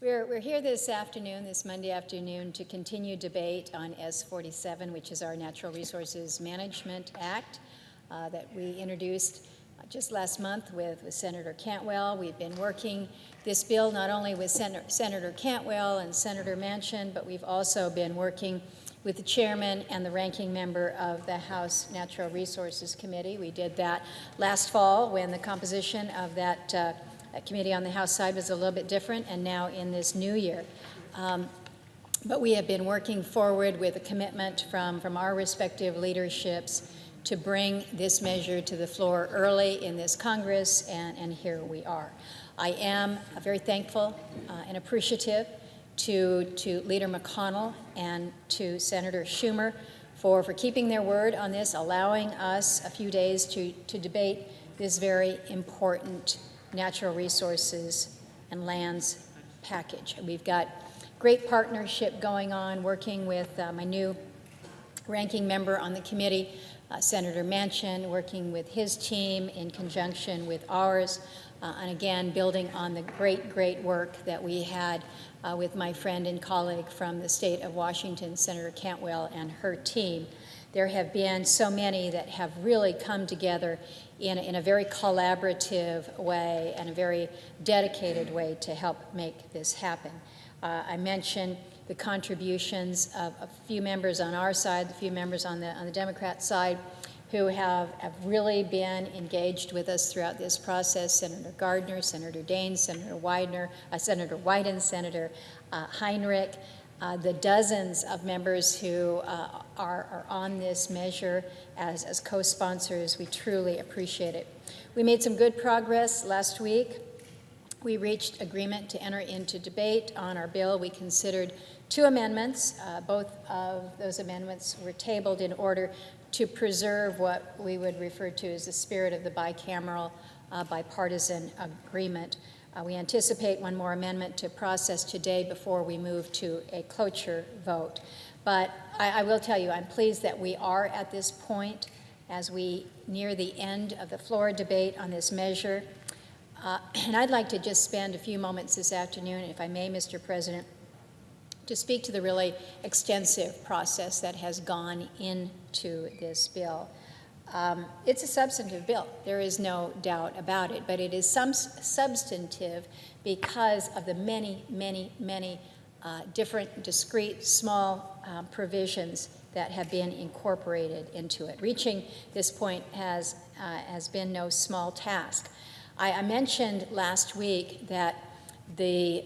We're here this afternoon, this Monday afternoon, to continue debate on S-47, which is our Natural Resources Management Act that we introduced just last month with Senator Cantwell. We've been working this bill not only with Senator Cantwell and Senator Manchin, but we've also been working with the chairman and the ranking member of the House Natural Resources Committee. We did that last fall when the composition of that committee on the House side was a little bit different, and now in this new year. But we have been working forward with a commitment from our respective leaderships to bring this measure to the floor early in this Congress, and here we are. I am very thankful and appreciative to Leader McConnell and to Senator Schumer for keeping their word on this, allowing us a few days to debate this very important natural resources and lands package. We've got great partnership going on, working with my new ranking member on the committee, Senator Manchin, working with his team in conjunction with ours, and again, building on the great work that we had with my friend and colleague from the state of Washington, Senator Cantwell, and her team. There have been so many that have really come together in a very collaborative way and a very dedicated way to help make this happen. I mentioned the contributions of a few members on our side, a few members on the Democrat side, who have really been engaged with us throughout this process. Senator Gardner, Senator Daines, Senator Wyden, Senator Heinrich, the dozens of members who are on this measure as co-sponsors. We truly appreciate it. We made some good progress last week. We reached agreement to enter into debate on our bill. We considered two amendments. Both of those amendments were tabled in order to preserve what we would refer to as the spirit of the bicameral bipartisan agreement. We anticipate one more amendment to process today before we move to a cloture vote. But I will tell you, I'm pleased that we are at this point as we near the end of the floor debate on this measure. And I'd like to just spend a few moments this afternoon, if I may, Mr. President, to speak to the really extensive process that has gone into this bill. It's a substantive bill. There is no doubt about it, but it is substantive because of the many different, discrete, small provisions that have been incorporated into it. Reaching this point has been no small task. I mentioned last week that the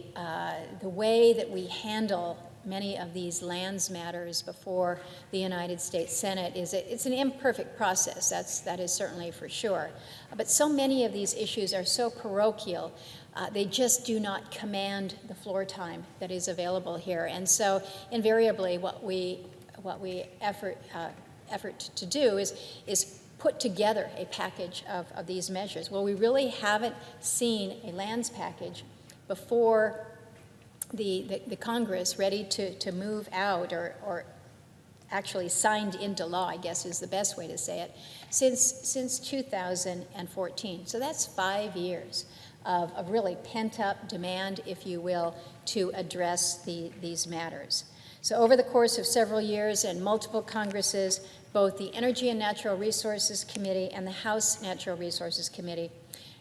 way that we handle many of these lands matters before the United States Senate it's an imperfect process. That is certainly for sure. But so many of these issues are so parochial, they just do not command the floor time that is available here. And so invariably what we effort to do is put together a package of these measures. Well, we really haven't seen a lands package before the Congress ready to move out or actually signed into law, I guess is the best way to say it, since 2014. So that's 5 years of really pent-up demand, if you will, to address these matters. So over the course of several years and multiple Congresses, both the Energy and Natural Resources Committee and the House Natural Resources Committee,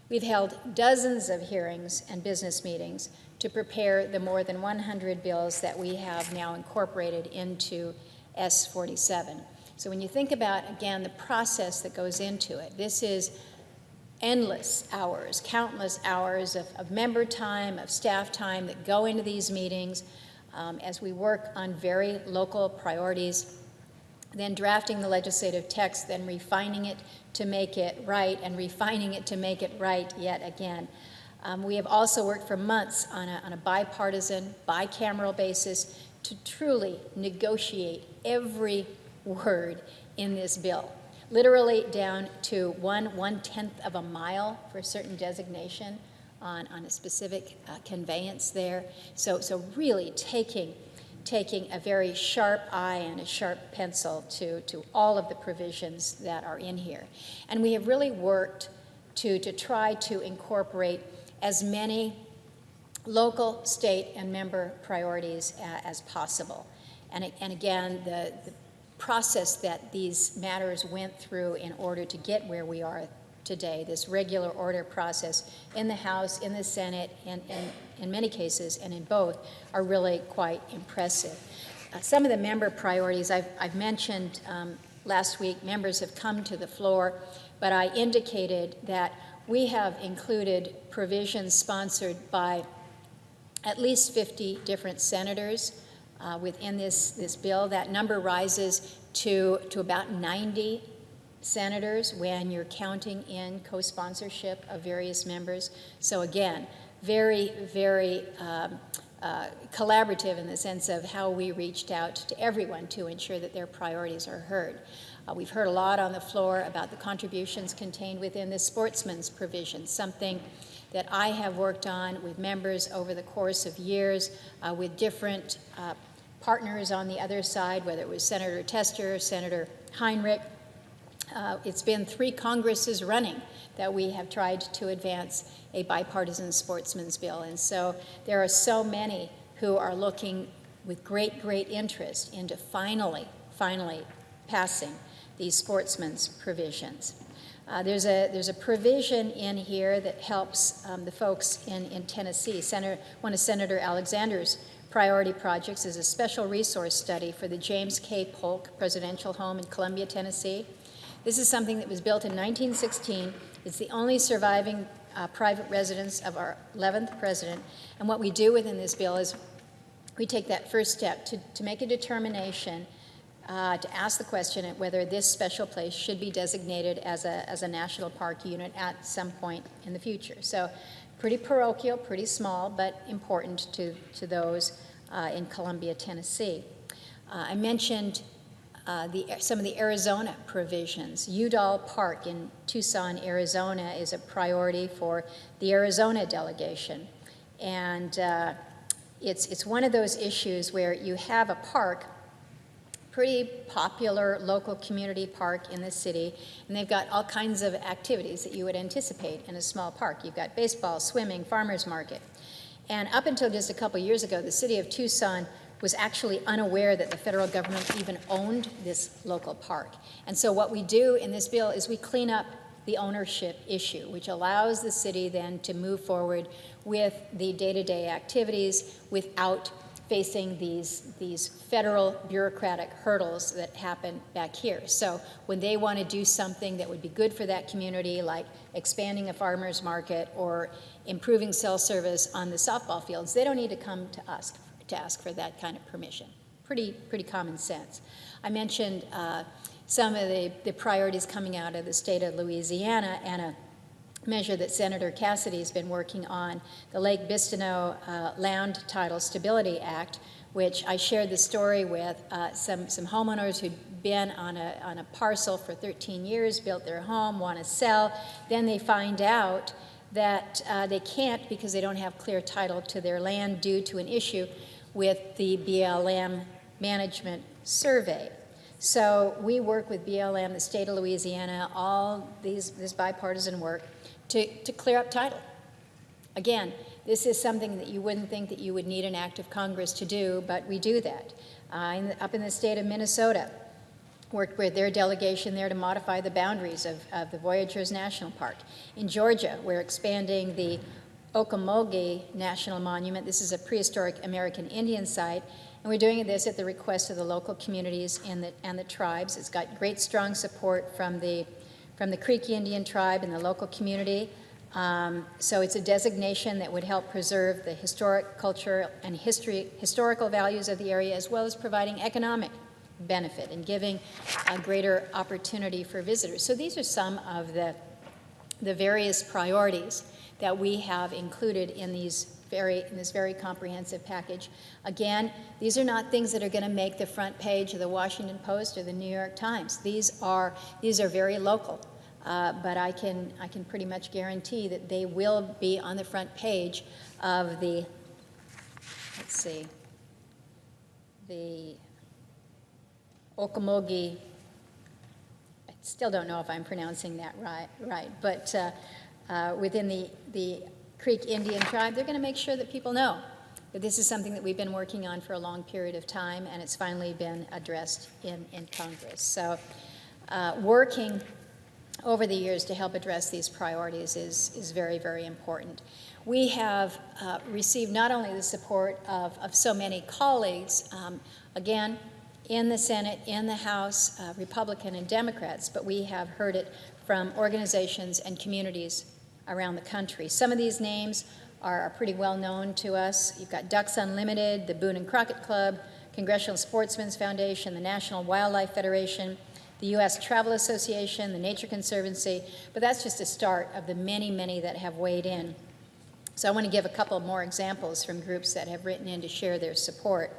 we've held dozens of hearings and business meetings to prepare the more than 100 bills that we have now incorporated into S-47. So when you think about, again, the process that goes into it, this is endless hours, countless hours of member time, of staff time that go into these meetings as we work on very local priorities, then drafting the legislative text, then refining it to make it right, and refining it to make it right yet again. We have also worked for months on a bipartisan, bicameral basis to truly negotiate every word in this bill, literally down to one-tenth of a mile for a certain designation on a specific conveyance there. So really taking a very sharp eye and a sharp pencil to all of the provisions that are in here. And we have really worked to try to incorporate as many local, state, and member priorities as possible. And again, the process that these matters went through in order to get where we are today, this regular order process in the House, in the Senate, and in many cases, and in both, are really quite impressive. Some of the member priorities I've mentioned last week, members have come to the floor, but I indicated that we have included provisions sponsored by at least 50 different senators within this bill. That number rises to about 90 senators when you're counting in co-sponsorship of various members. So again, very, very collaborative in the sense of how we reached out to everyone to ensure that their priorities are heard. We've heard a lot on the floor about the contributions contained within the sportsman's provision, something that I have worked on with members over the course of years with different partners on the other side, whether it was Senator Tester, Senator Heinrich. It's been 3 Congresses running that we have tried to advance a bipartisan sportsman's bill. And so there are so many who are looking with great, great interest into finally passing these sportsman's provisions. There's a provision in here that helps the folks in Tennessee. One of Senator Alexander's priority projects is a special resource study for the James K. Polk Presidential Home in Columbia, Tennessee. This is something that was built in 1916. It's the only surviving private residence of our 11th president. And what we do within this bill is we take that first step to make a determination to ask the question of whether this special place should be designated as a national park unit at some point in the future. So pretty parochial, pretty small, but important to those in Columbia, Tennessee. I mentioned some of the Arizona provisions. Udall Park in Tucson, Arizona is a priority for the Arizona delegation. And it's one of those issues where you have a park, pretty popular local community park in the city, and they've got all kinds of activities that you would anticipate in a small park. You've got baseball, swimming, farmers market. And up until just a couple years ago, the city of Tucson was actually unaware that the federal government even owned this local park. And so what we do in this bill is we clean up the ownership issue, which allows the city then to move forward with the day-to-day activities without facing these federal bureaucratic hurdles that happen back here. So when they want to do something that would be good for that community, like expanding a farmer's market or improving cell service on the softball fields, they don't need to come to us to ask for that kind of permission. Pretty common sense. I mentioned some of the priorities coming out of the state of Louisiana and a measure that Senator Cassidy has been working on, the Lake Bistineau Land Title Stability Act, which I shared the story with some homeowners who'd been on a parcel for 13 years, built their home, want to sell. Then they find out that they can't because they don't have clear title to their land due to an issue with the BLM management survey. So we work with BLM, the state of Louisiana, all this bipartisan work to clear up title. Again, this is something that you wouldn't think that you would need an act of Congress to do, but we do that. Up in the state of Minnesota, worked with their delegation there to modify the boundaries of the Voyageurs National Park. In Georgia, we're expanding the Okmulgee National Monument. This is a prehistoric American Indian site, and we're doing this at the request of the local communities and the tribes. It's got great, strong support from the Creek Indian tribe and the local community. So it's a designation that would help preserve the historic, culture, and historical values of the area, as well as providing economic benefit and giving a greater opportunity for visitors. So these are some of the various priorities that we have included in this very comprehensive package. Again, these are not things that are going to make the front page of the Washington Post or the New York Times. These are very local, but I can pretty much guarantee that they will be on the front page of the Okmulgee. I still don't know if I'm pronouncing that right, but within the Creek Indian tribe, they're going to make sure that people know that this is something that we've been working on for a long period of time, and it's finally been addressed in Congress. So working over the years to help address these priorities is very, very important. We have received not only the support of so many colleagues, again, in the Senate, in the House, Republican and Democrats, but we have heard it from organizations and communities around the country. Some of these names are pretty well known to us. You've got Ducks Unlimited, the Boone and Crockett Club, Congressional Sportsmen's Foundation, the National Wildlife Federation, the U.S. Travel Association, the Nature Conservancy, but that's just a start of the many, many that have weighed in. So I want to give a couple more examples from groups that have written in to share their support.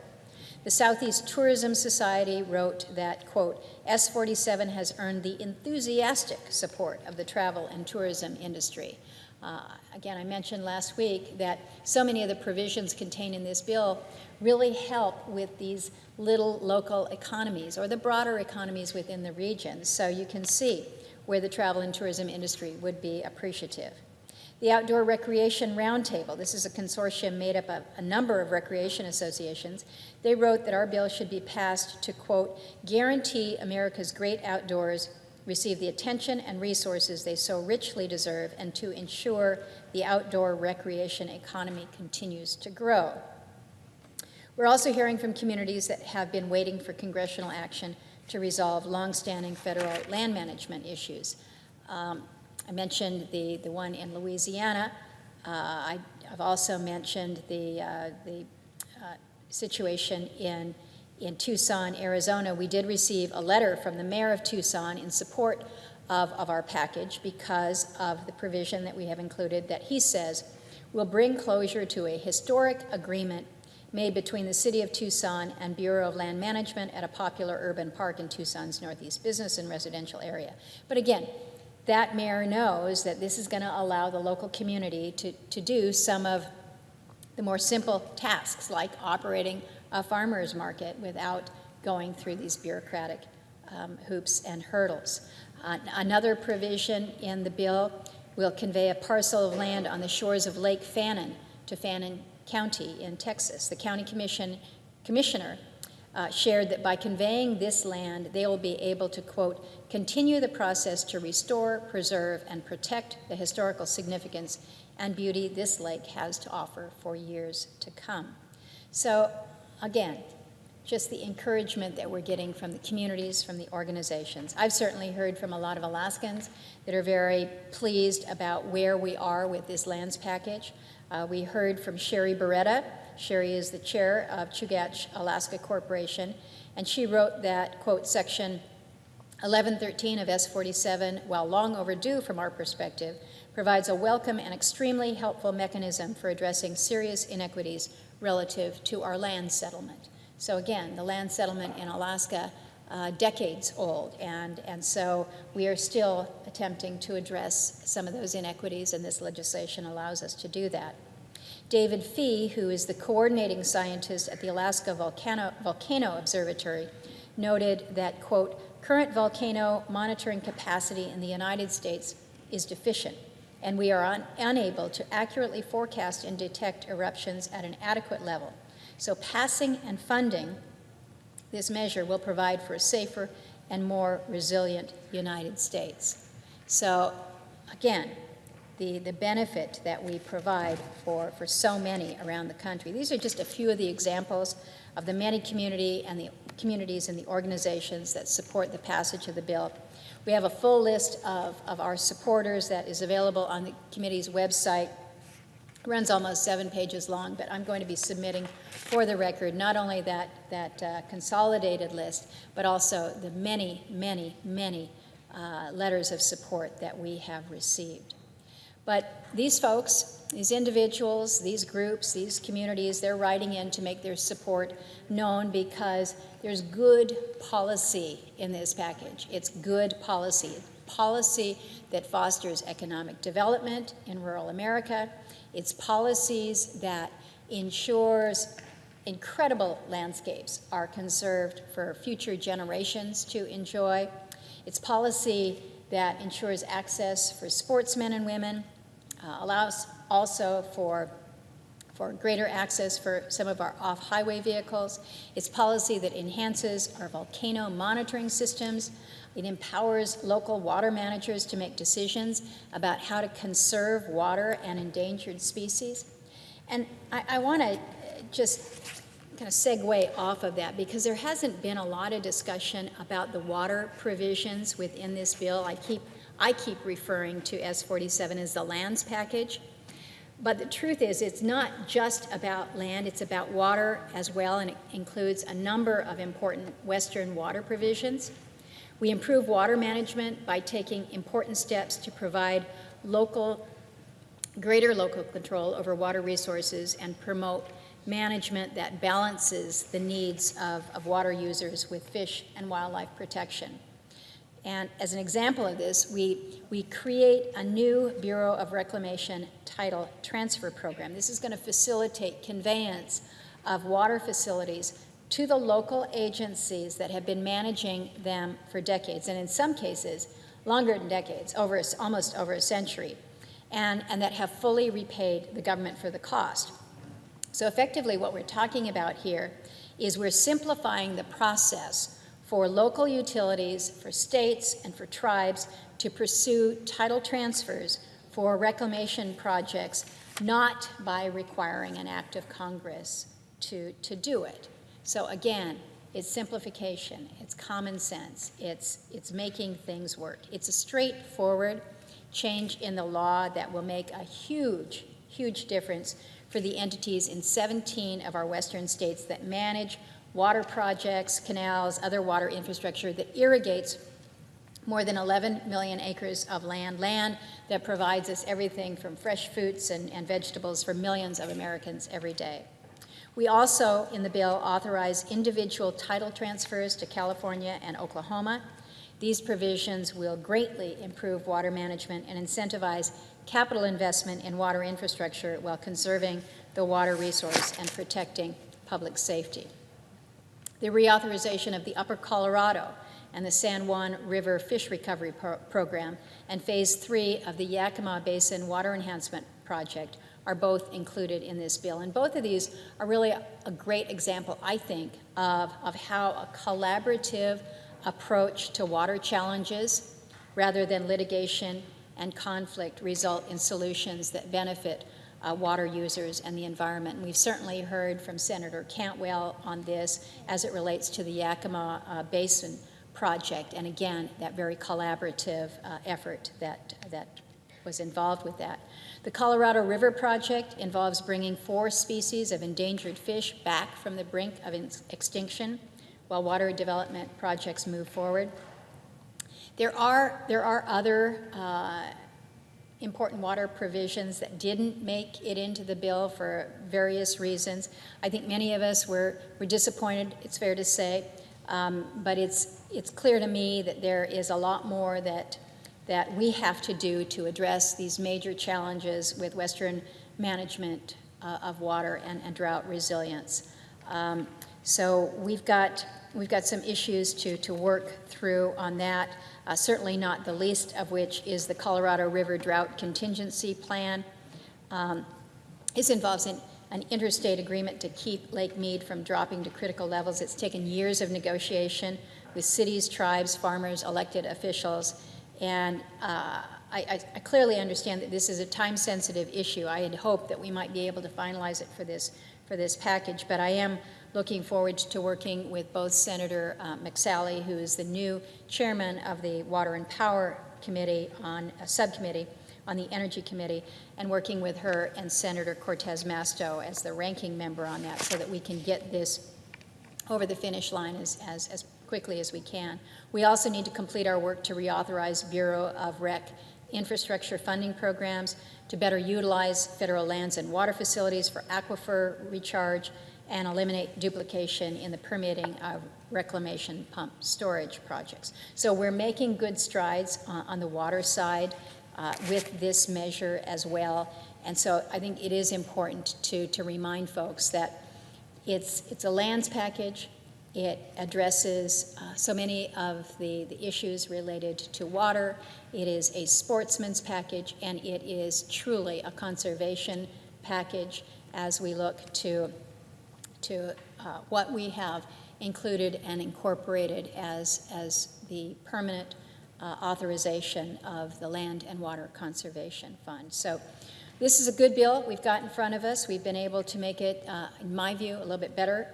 The Southeast Tourism Society wrote that, quote, S47 has earned the enthusiastic support of the travel and tourism industry. Again, I mentioned last week that so many of the provisions contained in this bill really help with these little local economies or the broader economies within the region. So you can see where the travel and tourism industry would be appreciative. The Outdoor Recreation Roundtable, this is a consortium made up of a number of recreation associations. They wrote that our bill should be passed to, quote, guarantee America's great outdoors receive the attention and resources they so richly deserve, and to ensure the outdoor recreation economy continues to grow. We're also hearing from communities that have been waiting for congressional action to resolve longstanding federal land management issues. I mentioned the one in Louisiana. I've also mentioned the situation in Tucson, Arizona. We did receive a letter from the mayor of Tucson in support of our package because of the provision that we have included that he says will bring closure to a historic agreement made between the City of Tucson and Bureau of Land Management at a popular urban park in Tucson's northeast business and residential area. But again, that mayor knows that this is going to allow the local community to do some of the more simple tasks like operating a farmer's market without going through these bureaucratic hoops and hurdles. Another provision in the bill will convey a parcel of land on the shores of Lake Fannin to Fannin County in Texas. The county commissioner shared that by conveying this land, they will be able to, quote, continue the process to restore, preserve, and protect the historical significance and beauty this lake has to offer for years to come. So, again, just the encouragement that we're getting from the communities, from the organizations. I've certainly heard from a lot of Alaskans that are very pleased about where we are with this lands package. We heard from Sherry Beretta. Sherry is the chair of Chugach Alaska Corporation, and she wrote that, quote, Section 1113 of S47, while long overdue from our perspective, provides a welcome and extremely helpful mechanism for addressing serious inequities relative to our land settlement. So again, the land settlement in Alaska, decades old, and so we are still attempting to address some of those inequities, and this legislation allows us to do that. David Fee, who is the coordinating scientist at the Alaska Volcano Observatory, noted that, quote, current volcano monitoring capacity in the United States is deficient, and we are unable to accurately forecast and detect eruptions at an adequate level. So passing and funding this measure will provide for a safer and more resilient United States. So again, the benefit that we provide for so many around the country. These are just a few of the examples of the many communities and the organizations that support the passage of the bill. We have a full list of our supporters that is available on the committee's website. It runs almost 7 pages long, but I'm going to be submitting for the record not only that consolidated list, but also the many, many, many letters of support that we have received. But these folks, these individuals, these groups, these communities, they're writing in to make their support known because there's good policy in this package. It's good policy, policy that fosters economic development in rural America. It's policies that ensures incredible landscapes are conserved for future generations to enjoy. It's policy that ensures access for sportsmen and women, allows also for greater access for some of our off-highway vehicles. It's policy that enhances our volcano monitoring systems. It empowers local water managers to make decisions about how to conserve water and endangered species. And I want to just kind of segue off of that, because there hasn't been a lot of discussion about the water provisions within this bill. I keep referring to S47 as the lands package. But the truth is, it's not just about land, it's about water as well, and it includes a number of important Western water provisions. We improve water management by taking important steps to provide greater local control over water resources and promote management that balances the needs of water users with fish and wildlife protection. And as an example of this, we create a new Bureau of Reclamation title transfer program. This is going to facilitate conveyance of water facilities to the local agencies that have been managing them for decades, and in some cases, longer than decades, almost over a century, and that have fully repaid the government for the cost. So effectively, what we're talking about here is we're simplifying the process for local utilities, for states, and for tribes to pursue title transfers for reclamation projects, not by requiring an act of Congress to do it. So again, it's simplification, it's common sense, it's making things work. It's a straightforward change in the law that will make a huge, huge difference for the entities in 17 of our western states that manage water projects, canals, other water infrastructure that irrigates more than 11 million acres of land that provides us everything from fresh fruits and vegetables for millions of Americans every day. We also, in the bill, authorize individual title transfers to California and Oklahoma. These provisions will greatly improve water management and incentivize capital investment in water infrastructure while conserving the water resource and protecting public safety. The reauthorization of the Upper Colorado and the San Juan River Fish Recovery Program and Phase 3 of the Yakima Basin Water Enhancement Project are both included in this bill. And both of these are really a great example, I think, of how a collaborative approach to water challenges rather than litigation and conflict result in solutions that benefit water users and the environment. And we've certainly heard from Senator Cantwell on this as it relates to the Yakima Basin project, and again, that very collaborative effort that was involved with that. The Colorado River Project involves bringing 4 species of endangered fish back from the brink of extinction while water development projects move forward. There are other important water provisions that didn't make it into the bill for various reasons. I think many of us were disappointed, it's fair to say, but it's clear to me that there is a lot more that we have to do to address these major challenges with Western management of water and drought resilience. So we've got some issues to work through on that, certainly not the least of which is the Colorado River Drought Contingency Plan. This involves an interstate agreement to keep Lake Mead from dropping to critical levels. It's taken years of negotiation with cities, tribes, farmers, elected officials, and I clearly understand that this is a time-sensitive issue. I had hoped that we might be able to finalize it for this package, but I am looking forward to working with both Senator McSally, who is the new chairman of the Water and Power Committee on a subcommittee on the Energy Committee, and working with her and Senator Cortez Masto as the ranking member on that, so that we can get this over the finish line as quickly as we can. We also need to complete our work to reauthorize Bureau of Rec infrastructure funding programs to better utilize federal lands and water facilities for aquifer recharge and eliminate duplication in the permitting of reclamation pump storage projects. So we're making good strides on the water side with this measure as well. And so I think it is important to remind folks that it's a lands package, It addresses so many of the issues related to water. It is a sportsman's package, and it is truly a conservation package as we look to what we have included and incorporated as the permanent authorization of the Land and Water Conservation Fund. So this is a good bill we've got in front of us. We've been able to make it, in my view, a little bit better,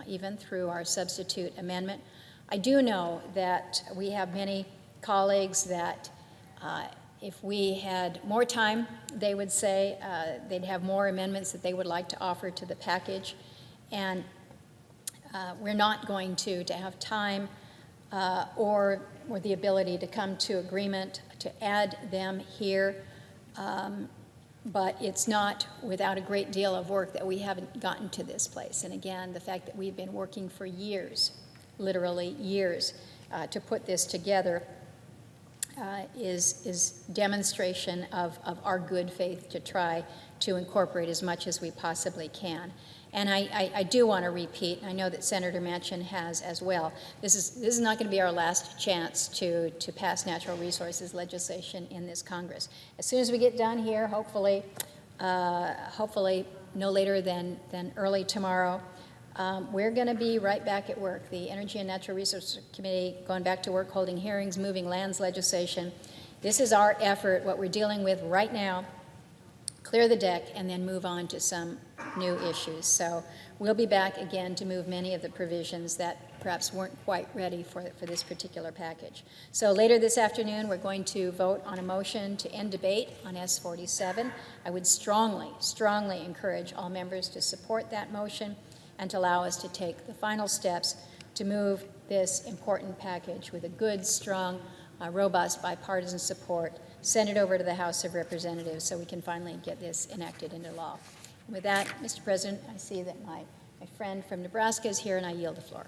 even through our substitute amendment. I do know that we have many colleagues that if we had more time, they would say they'd have more amendments that they would like to offer to the package. And we're not going to have time or the ability to come to agreement to add them here. But it's not without a great deal of work that we haven't gotten to this place. And again, the fact that we've been working for years, literally years, to put this together is demonstration of our good faith to try to incorporate as much as we possibly can. And I do want to repeat, and I know that Senator Manchin has as well, this is not going to be our last chance to pass natural resources legislation in this Congress. As soon as we get done here, hopefully no later than early tomorrow, we're going to be right back at work. The Energy and Natural Resources Committee going back to work, holding hearings, moving lands legislation. This is our effort, what we're dealing with right now. Clear the deck and then move on to some new issues. So we'll be back again to move many of the provisions that perhaps weren't quite ready for this particular package. So later this afternoon, we're going to vote on a motion to end debate on S-47. I would strongly, strongly encourage all members to support that motion and to allow us to take the final steps to move this important package with a good, strong, robust bipartisan support, send it over to the House of Representatives so we can finally get this enacted into law. And with that, Mr. President, I see that my friend from Nebraska is here, and I yield the floor.